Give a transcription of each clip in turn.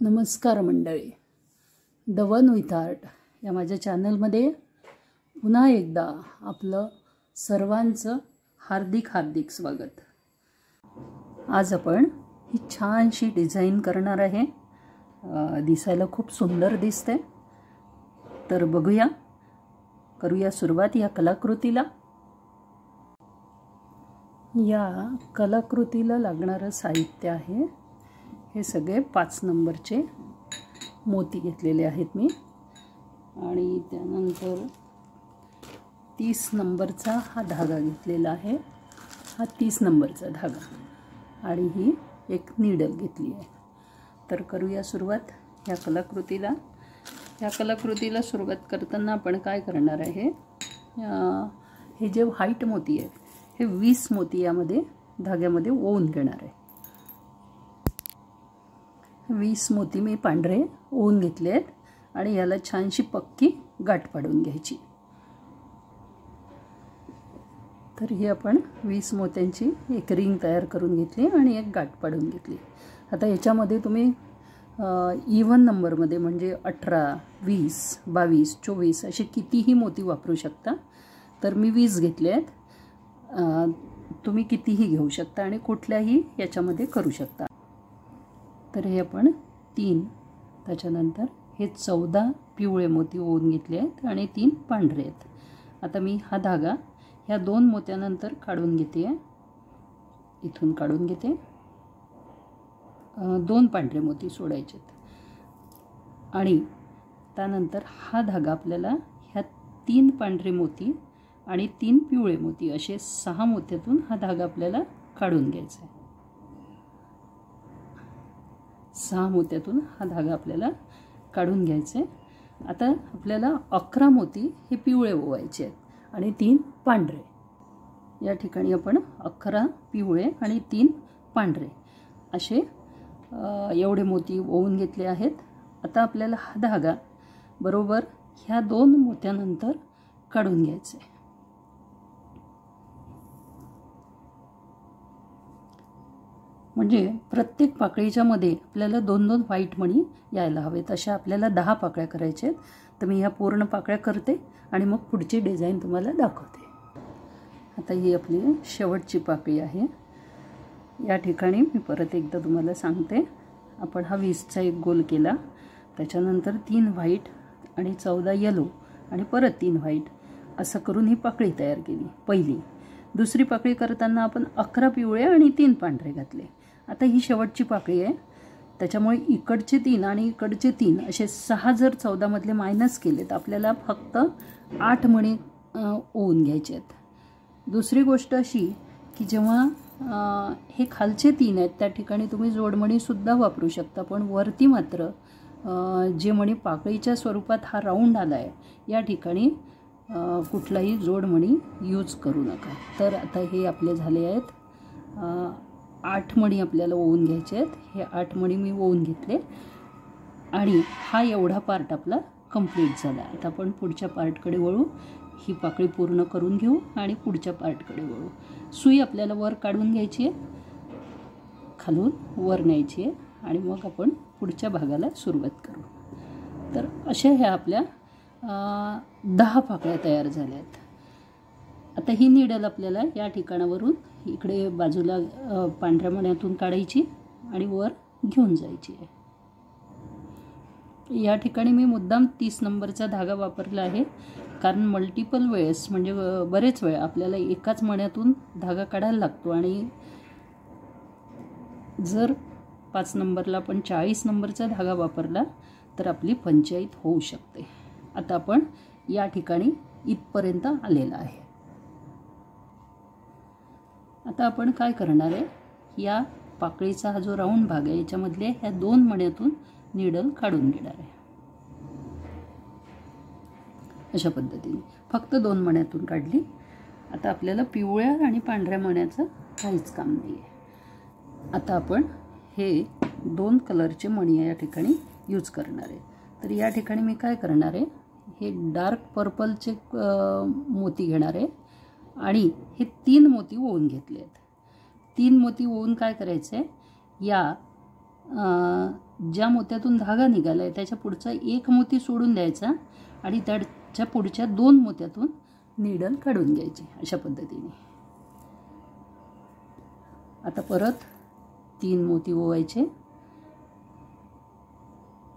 नमस्कार मंडळी, the one with art या माझ्या चॅनलमध्ये पुन्हा एकदा आपलं सर्वांचं हार्दिक स्वागत। आज आपण ही छानशी डिझाईन करणार आहे। दिसायला खूप सुंदर दिसते, तर बघूया, करूया सुरुवात या कलाकृतीला। या कलाकृतीला लागणारं साहित्य आहे हे सगळे 5 नंबरचे मोती घेतलेले आहेत मी, आणि त्यानंतर 30 नंबरचा हा धागा घेतलेला आहे। हा 30 नंबरचा धागा आणि ही एक नीडल घेतली आहे। तर करूया सुरुवात या कलाकृतीला। या कलाकृतीला सुरुवात करताना आपण काय करणार आहे, हे जे व्हाईट मोती आहेत हे 20 मोती यामध्ये धाग्यामध्ये ओवून घेणार आहे। 20 मोती मी पांढरे ओवून घेतले आहेत आणि याला छानशी पक्की गाठ पाडून घ्यायची। तर ही आपण 20 मोत्यांची एक रिंग तयार करून घेतली आणि एक गाठ पाडून घेतली। आता याच्यामध्ये तुम्ही इवन नंबरमध्ये म्हणजे 18, 20, 22, 24 असे कितीही मोती वापरू शकता। तर मी 20 घेतले आहेत, तुम्ही कितीही घेऊ शकता आणि कुठल्याही याच्यामध्ये करू शकता। तर हे आपण 3, त्याच्यानंतर हे 14 पिवळे मोती ओवून घेतले आहेत आणि 3 पांढरे आहेत। आता मी हा धागा ह्या 2 मोत्यानंतर काढून घेते, इथून काढून घेते। 2 पांढरे मोती सोडायचे आणि त्यानंतर हा धागा आपल्याला ह्या 3 पांढरे मोती आणि 3 पिवळे मोती असे 6 मोत्यातून हा धागा आपल्याला काढून घ्यायचा आहे। 6 मोत्यातून हा धागा आपल्याला काढून घ्यायचा आहे। आता आपल्याला 11 मोती हे पिवळे ओवायचे आहेत आणि 3 पांढरे। या ठिकाणी आपण 11 पिवळे आणि 3 पांढरे असे एवढे मोती ओवून घेतले आहेत। आता आपल्याला हा धागा बरोबर ह्या 2 मोत्यानंतर काढून घ्यायचा आहे। म्हणजे प्रत्येक पाकळीच्या मध्ये आपल्याला 2-2 व्हाईट मणी यायला हवेत। अशा आपल्याला 10 पाकळ्या करायच्या आहेत। तर मी ह्या पूर्ण पाकळ्या करते आणि मग पुढची डिझाईन तुम्हाला दाखवते। आता ही आपली शेवटची पाकळी आहे। या ठिकाणी मी परत एकदा तुम्हाला सांगते, आपण हा 20चा एक गोल केला, त्याच्यानंतर 3 व्हाईट आणि 14 येलो आणि परत 3 व्हाईट असं करून ही पाकळी तयार केली पहिली। दुसरी पाकळी करताना आपण 11 पिवळे आणि 3 पांढरे घातले। आता ही शेवटची पाकळी आहे, त्याच्यामुळे इकडचे 3 आणि इकडचे 3 असे 6 जर 14 मधले मायनस केले तर आपल्याला फक्त 8 मणी ओवून घ्यायचे आहेत। दुसरी गोष्ट अशी की जेव्हा हे खालचे 3 आहेत त्या ठिकाणी तुम्ही जोडमणीसुद्धा वापरू शकता, पण वरती मात्र जे मणी पाकळीच्या स्वरूपात हा राऊंड आला आहे या ठिकाणी कुठलाही जोडमणी यूज करू नका। तर आता हे आपले झाले आहेत 8 मणी आपल्याला ओवून घ्यायचे आहेत। हे 8 मणी मी ओवून घेतले आणि हा एवढा पार्ट आपला कंप्लीट झाला। आता आपण पुढच्या पार्टकडे वळू, ही पाकळी पूर्ण करून घेऊ आणि पुढच्या पार्टकडे वळू। सुई आपल्याला वर काढून घ्यायची आहे, खालून वर न्यायची आहे आणि मग आपण पुढच्या भागाला सुरुवात करू। तर अशा ह्या आपल्या 10 पाकळ्या तयार झाल्या आहेत। आता ही नीडल आपल्याला या ठिकाणावरून इकडे बाजूला पांढऱ्या मण्यातून काढायची आणि वर घेऊन जायची आहे। या ठिकाणी मी मुद्दाम 30 नंबरचा धागा वापरला आहे, कारण मल्टिपल वेळेस म्हणजे बरेच वेळ आपल्याला एकाच मण्यातून धागा काढायला लागतो आणि जर 5 नंबरला आपण 40 नंबरचा धागा वापरला तर आपली पंचायत होऊ शकते। आता आपण या ठिकाणी इथपर्यंत आलेला आहे। आता आपण काय करणार आहे, या पाकळीचा हा जो राऊंड भाग आहे याच्यामधले ह्या 2 मण्यातून नीडल काढून घेणार आहे। अशा पद्धतीने फक्त 2 मण्यातून काढली। आता आपल्याला पिवळ्या आणि पांढऱ्या मण्याचं काहीच काम नाही आहे। आता आपण हे 2 कलरचे मणी या ठिकाणी यूज करणार आहे। तर या ठिकाणी मी काय करणार आहे, हे डार्क पर्पलचे मोती घेणार आहे आणि हे 3 मोती ओवून घेतले आहेत। 3 मोती ओवून काय करायचे, या ज्या मोत्यातून धागा निघाला आहे त्याच्या पुढचा एक मोती सोडून द्यायचा आणि त्याच्या पुढच्या 2 मोत्यातून नीडल काढून घ्यायची अशा पद्धतीने. आता परत 3 मोती ओवायचे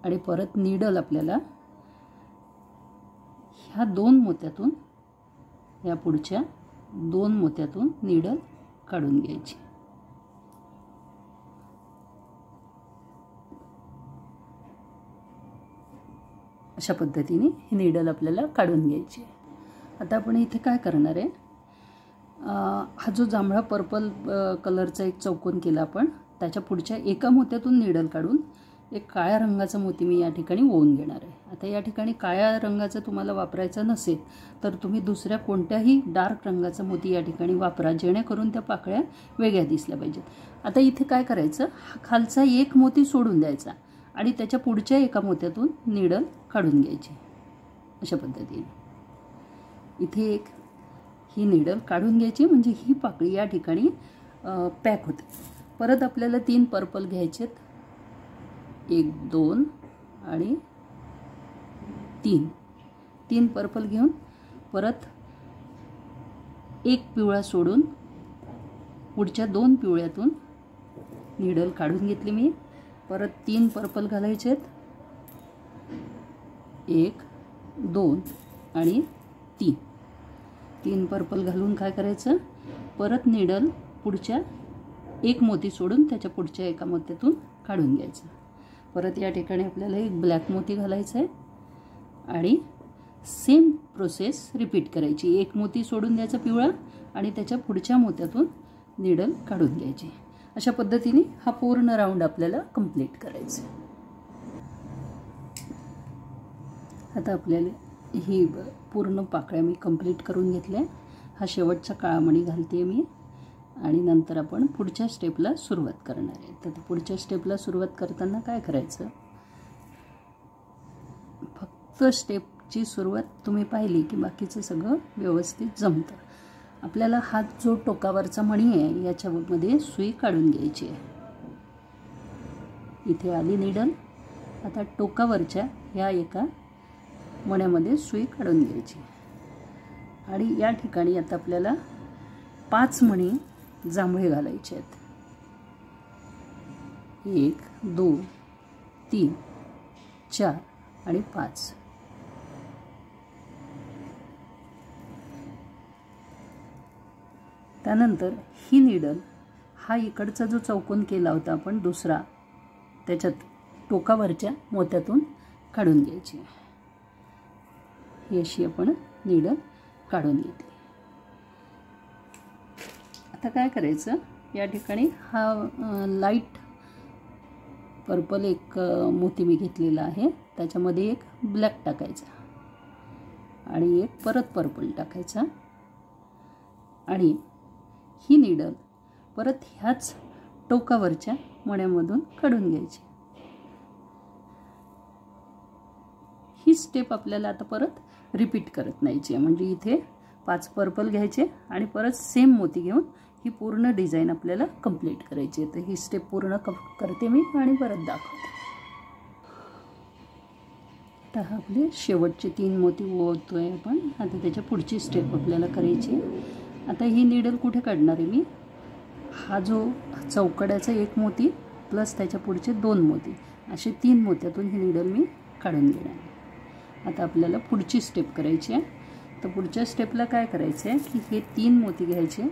आणि परत नीडल आपल्याला ह्या 2 मोत्यातून या पुढच्या 2 मोत्यातून नीडल काढून घ्यायची. अशा पद्धतीने ही नीडल आपल्याला काढून घ्यायची. आता आपण इथे काय करणार आहे, हा जो जांभळा पर्पल कलरचा एक चौकोन केला आपण, त्याच्या पुढच्या एका मोत्यातून नीडल काढून एक काळ्या रंगाचा मोती मी या ठिकाणी ओवून घेणार आहे. आता या ठिकाणी काळ्या रंगाचा तुम्हाला वापरायचा नसेल तर तुम्ही दुसऱ्या कोणत्याही डार्क रंगाचा मोती या ठिकाणी वापरा, जेणेकरून त्या पाकळ्या वेगळ्या दिसल्या पाहिजेत. आता इथे काय करायचं, हा खालचा एक मोती सोडून द्यायचा आणि त्याच्या पुढच्या एका मोत्यातून नीडल काढून घ्यायची अशा पद्धतीने. इथे एक ही नीडल काढून घ्यायची म्हणजे ही पाकळी या ठिकाणी पॅक होते. परत आपल्याला 3 पर्पल घ्यायचेत, 1 2 आणि 3 पर्पल घेऊन परत एक पिवळा सोडून पुढच्या 2 पिवळ्यातून नीडल काढून घेतली मी. परत 3 पर्पल घालायचेत, 1 2 आणि 3 पर्पल घालून काय करायचं, परत नीडल पुढच्या एक मोती सोडून त्याच्या पुढच्या एका मोत्यातून काढून घ्यायचं. परत या ठिकाणी आपल्याला एक ब्लॅक मोती घालायचं आहे आणि सेम प्रोसेस रिपीट करायची. एक मोती सोडून द्यायचा पिवळा आणि त्याच्या पुढच्या मोत्यातून नीडल काढून घ्यायची. अशा पद्धतीने हा पूर्ण राऊंड आपल्याला कंप्लीट करायचा. आता आपल्याला ही पूर्ण पाकळ्या मी कंप्लीट करून घेतल्या. हा शेवटचा काळा मणी घालते मी आणि नंतर आपण पुढच्या स्टेपला सुरुवात करणार आहे. तर पुढच्या स्टेपला सुरुवात करताना काय करायचं, फक्त स्टेपची सुरुवात तुम्ही पाहिली की बाकीचं सगळं व्यवस्थित जमतं. आपल्याला हा जो टोकावरचा मणी आहे याच्यामध्ये सुई काढून घ्यायची आहे. इथे आली नीडल. आता टोकावरच्या या एका मण्यामध्ये सुई काढून घ्यायची आणि या ठिकाणी आता आपल्याला 5 मणी जांभळे घालायचे आहेत. 1 2 3 4 आणि 5. त्यानंतर ही नीडल हा इकडचा जो चौकोन केला होता आपण दुसरा, त्याच्यात टोकावरच्या मोत्यातून काढून घ्यायची. ही अशी आपण नीडल काढून घेतली. आता काय करायचं, या ठिकाणी हा लाईट पर्पल एक मोती मी घेतलेला आहे, त्याच्यामध्ये एक ब्लॅक टाकायचा आणि एक परत पर्पल टाकायचा आणि ही नीडल परत ह्याच टोकावरच्या मण्यामधून काढून घ्यायची. ही स्टेप आपल्याला आता परत रिपीट करत नाहीची आहे. म्हणजे इथे 5 पर्पल घ्यायचे आणि परत सेम मोती घेऊन ही पूर्ण डिझाईन आपल्याला कंप्लीट करायची आहे. तर ही स्टेप पूर्ण करते मी आणि परत दाखवते. तर आपले शेवटचे 3 मोती ओवतोय आपण. आता त्याच्या पुढची स्टेप आपल्याला करायची. आता ही नीडल कुठे काढणार आहे मी, हा जो चौकड्याचा एक मोती प्लस त्याच्या पुढचे 2 मोती असे 3 मोत्यातून ही नीडल मी काढून घेणार आहे. आता आपल्याला पुढची स्टेप करायची आहे. तर पुढच्या स्टेपला काय करायचं आहे की हे 3 मोती घ्यायचे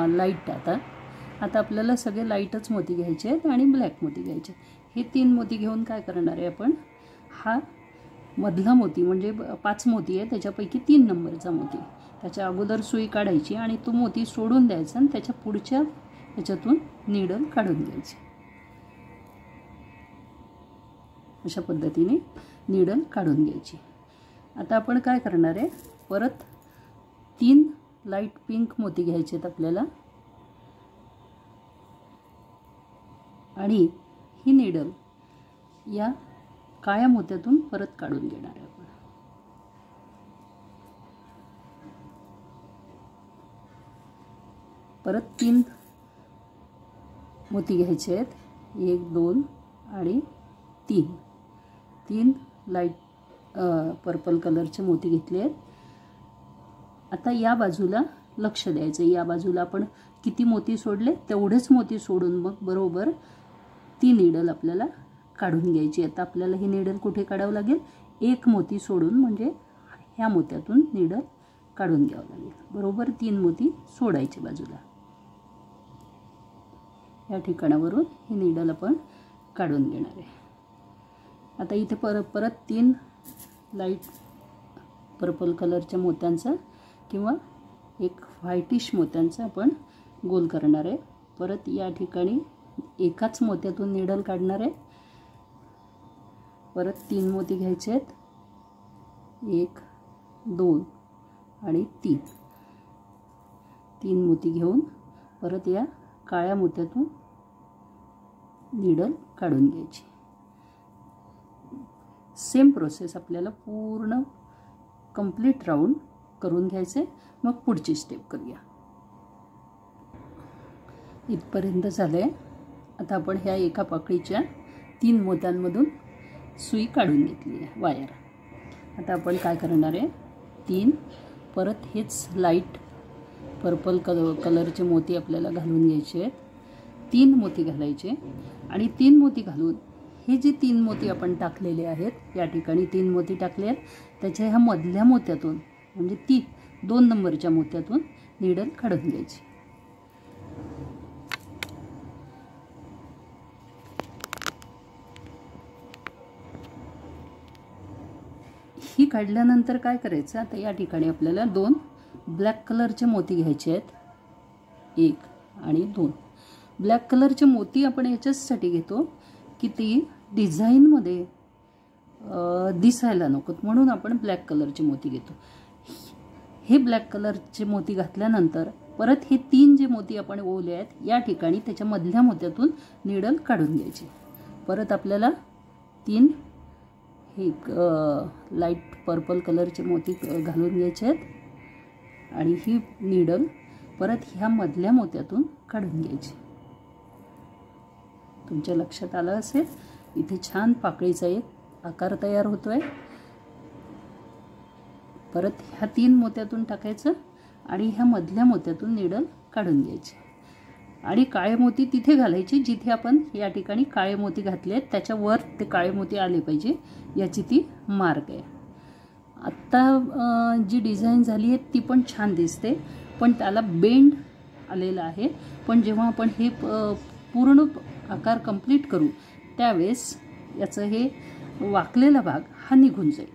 लाईट. आता आपल्याला सगळे लाईटच मोती घ्यायचे आहेत आणि ब्लॅक मोती घ्यायचे. हे 3 मोती घेऊन काय करणार आहे आपण, हा मधला मोती म्हणजे 5 मोती आहे त्याच्यापैकी 3 नंबरचा मोती, त्याच्या अगोदर सुई काढायची आणि तो मोती सोडून द्यायचा आणि त्याच्या पुढच्या ह्याच्यातून नीडल काढून घ्यायची. अशा पद्धतीने नीडल काढून घ्यायची. आता आपण काय करणार आहे, परत 3 लाईट पिंक मोती घ्यायचे आहेत आपल्याला आणि ही नीडल या काळ्या मोत्यातून परत काढून घेणार आहे आपण. परत 3 मोती घ्यायचे आहेत, 1 2 आणि 3 3 लाईट पर्पल कलरचे मोती घेतले आहेत. आता या बाजूला लक्ष द्यायचं. या बाजूला आपण किती मोती सोडले तेवढेच मोती सोडून मग बरोबर ती नीडल आपल्याला काढून घ्यायची. आता आपल्याला ही नीडल कुठे काढावं लागेल, एक मोती सोडून, म्हणजे ह्या मोत्यातून नीडल काढून घ्यावं लागेल. बरोबर 3 मोती सोडायचे बाजूला. या ठिकाणावरून ही नीडल आपण काढून घेणार आहे. आता इथे परत 3 लाईट पर्पल कलरच्या मोत्यांचा किंवा एक व्हाईटिश मोत्यांचा आपण गोल करणार आहे. परत या ठिकाणी एकाच मोत्यातून नीडल काढणार आहे. परत 3 मोती घ्यायचे आहेत. 1 2 आणि 3 मोती घेऊन परत या काळ्या मोत्यातून नीडल काढून घ्यायची. सेम प्रोसेस आपल्याला पूर्ण कंप्लीट राऊंड करून घ्यायचे. मग पुढची स्टेप करूया. इथपर्यंत झालंय. आता आपण ह्या एका पाकळीच्या 3 मोत्यांमधून सुई काढून घेतली आहे, वायर. आता आपण काय करणार आहे, 3 परत हेच लाईट पर्पल कलरचे मोती आपल्याला घालून घ्यायचे आहेत. 3 मोती घालायचे आणि 3 मोती घालून हे जे 3 मोती आपण टाकलेले आहेत, या ठिकाणी 3 मोती टाकले आहेत, त्याच्या ह्या मधल्या मोत्यातून म्हणजे ती 2 नंबरच्या मोत्यातून नीडल काढून घ्यायची. ही काढल्यानंतर काय करायचं, आता या ठिकाणी आपल्याला 2 ब्लॅक कलरचे मोती घ्यायचे आहेत. 1 आणि 2 ब्लॅक कलरचे मोती आपण याच्यासाठी घेतो की ती डिझाईनमध्ये दिसायला नकोत, म्हणून आपण ब्लॅक कलरचे मोती घेतो. हे ब्लॅक कलरचे मोती घातल्यानंतर परत हे 3 जे मोती आपण ओवले आहेत या ठिकाणी त्याच्या मधल्या मोत्यातून नीडल काढून घ्यायची. परत आपल्याला 3 हे लाईट पर्पल कलरचे मोती घालून घ्यायचे आहेत आणि ही नीडल परत ह्या मधल्या मोत्यातून काढून घ्यायची. तुमच्या लक्षात आलं असेल, इथे छान पाकळीचा एक आकार तयार होतोय. परत ह्या 3 मोत्यातून टाकायचं आणि ह्या मधल्या मोत्यातून नीडल काढून घ्यायची आणि काळे मोती तिथे घालायचे जिथे आपण या ठिकाणी काळे मोती घातले आहेत, त्याच्यावर ते काळे मोती आले पाहिजे, याची ती मार्क आहे. आत्ता जी डिझाईन झाली आहे ती पण छान दिसते, पण त्याला बेंड आलेला आहे. पण जेव्हा आपण हे पूर्ण आकार कंप्लीट करू त्यावेळेस याचं हे वाकलेला भाग हा निघून जाईल.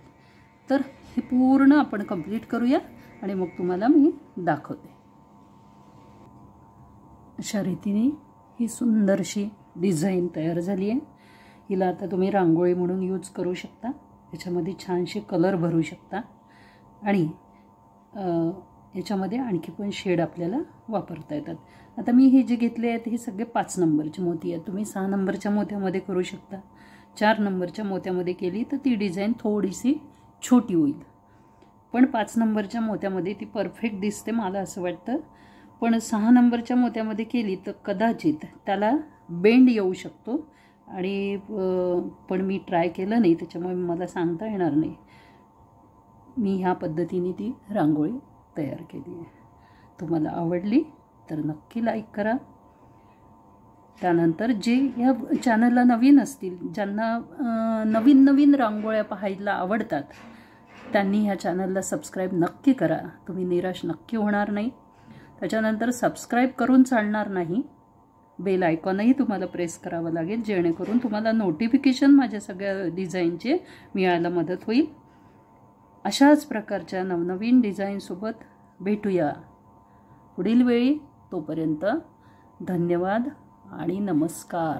तर हे पूर्ण आपण कंप्लीट करूया आणि मग तुम्हाला मी दाखवते. अशा रीतीने ही सुंदरशी डिझाईन तयार झाली आहे. हिला आता तुम्ही रांगोळी म्हणून यूज करू शकता. याच्यामध्ये छानसे कलर भरू शकता आणि याच्यामध्ये आणखी पण शेड आपल्याला वापरता येतात. आता मी हे जे घेतले आहेत हे सगळे 5 नंबरचे मोती आहेत. तुम्ही 6 नंबरच्या मोत्यामध्ये करू शकता. 4 नंबरच्या मोत्यामध्ये केली तर ती डिझाईन थोडीशी छोटी होईल, पण 5 नंबरच्या मोत्यामध्ये ती परफेक्ट दिसते मला असं वाटतं. पण 6 नंबरच्या मोत्यामध्ये केली तर कदाचित त्याला बेंड येऊ शकतो आणि पण मी ट्राय केलं नाही, त्याच्यामुळे मला सांगता येणार नाही. मी ह्या पद्धतीने ती रांगोळी तयार केली आहे. तुम्हाला आवडली तर नक्की लाईक करा. त्यानंतर जे या चॅनलला नवीन असतील, ज्यांना नवीन नवीन रांगोळ्या पाहायला आवडतात, त्यांनी ह्या चॅनलला सबस्क्राईब नक्की करा. तुम्ही निराश नक्की होणार नाही. त्याच्यानंतर सबस्क्राईब करून चालणार नाही, बेल आयकॉनही तुम्हाला प्रेस करावं लागेल, जेणेकरून तुम्हाला नोटिफिकेशन माझ्या सगळ्या डिझाईनचे मिळायला मदत होईल. अशाच प्रकारच्या नवनवीन डिझाईनसोबत भेटूया पुढील वेळी. तोपर्यंत धन्यवाद आणि नमस्कार.